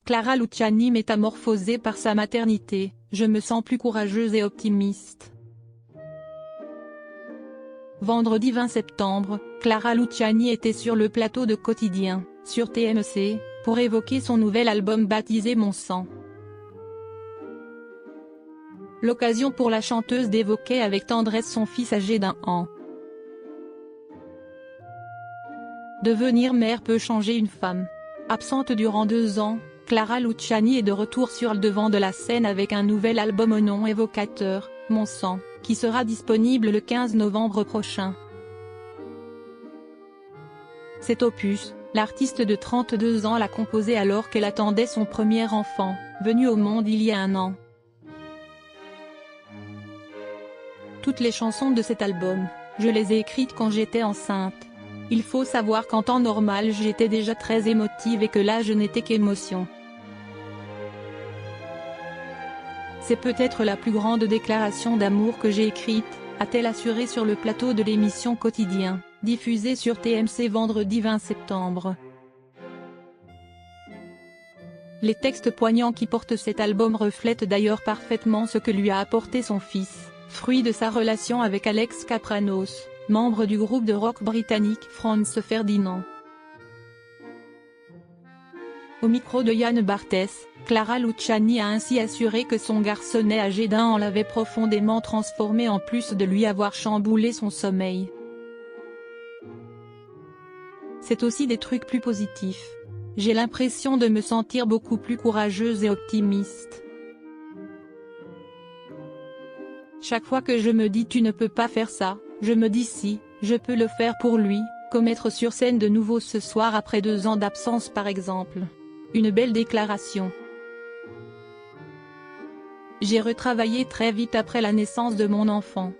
Clara Luciani métamorphosée par sa maternité, je me sens plus courageuse et optimiste. Vendredi 20 septembre, Clara Luciani était sur le plateau de Quotidien, sur TMC, pour évoquer son nouvel album baptisé Mon sang. L'occasion pour la chanteuse d'évoquer avec tendresse son fils âgé d'1 an. Devenir mère peut changer une femme. Absente durant 2 ans, Clara Luciani est de retour sur le devant de la scène avec un nouvel album au nom évocateur, Mon sang, qui sera disponible le 15 novembre prochain. Cet opus, l'artiste de 32 ans l'a composé alors qu'elle attendait son premier enfant, venu au monde il y a 1 an. Toutes les chansons de cet album, je les ai écrites quand j'étais enceinte. Il faut savoir qu'en temps normal j'étais déjà très émotive et que là je n'étais qu'émotion. C'est peut-être la plus grande déclaration d'amour que j'ai écrite, a-t-elle assuré sur le plateau de l'émission Quotidien, diffusée sur TMC vendredi 20 septembre. Les textes poignants qui portent cet album reflètent d'ailleurs parfaitement ce que lui a apporté son fils, fruit de sa relation avec Alex Kapranos, membre du groupe de rock britannique Franz Ferdinand. Au micro de Yann Barthès, Clara Luciani a ainsi assuré que son garçonnet âgé d'1 an l'avait profondément transformé en plus de lui avoir chamboulé son sommeil. C'est aussi des trucs plus positifs. J'ai l'impression de me sentir beaucoup plus courageuse et optimiste. Chaque fois que je me dis tu ne peux pas faire ça, je me dis si, je peux le faire pour lui, comme être sur scène de nouveau ce soir après 2 ans d'absence par exemple. Une belle déclaration. J'ai retravaillé très vite après la naissance de mon enfant.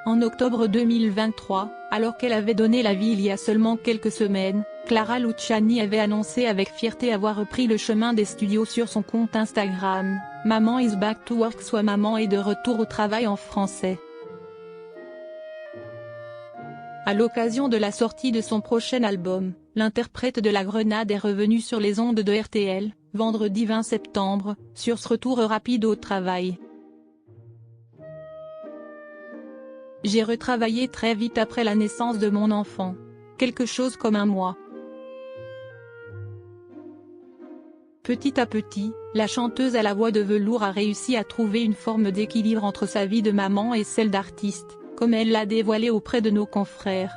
En octobre 2023, alors qu'elle avait donné la vie il y a seulement quelques semaines, Clara Luciani avait annoncé avec fierté avoir repris le chemin des studios sur son compte Instagram, Maman is back to work, soit maman est de retour au travail en français. À l'occasion de la sortie de son prochain album, l'interprète de La Grenade est revenue sur les ondes de RTL, vendredi 20 septembre, sur ce retour rapide au travail. J'ai retravaillé très vite après la naissance de mon enfant. Quelque chose comme 1 mois. Petit à petit, la chanteuse à la voix de velours a réussi à trouver une forme d'équilibre entre sa vie de maman et celle d'artiste, comme elle l'a dévoilé auprès de nos confrères.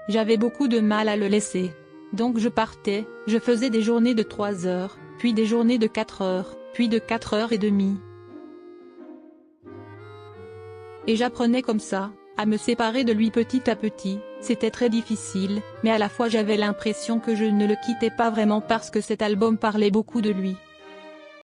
J'avais beaucoup de mal à le laisser. Donc je partais, je faisais des journées de 3 heures, puis des journées de 4 heures, puis de 4 heures et demie. Et j'apprenais comme ça, à me séparer de lui petit à petit. C'était très difficile, mais à la fois j'avais l'impression que je ne le quittais pas vraiment parce que cet album parlait beaucoup de lui.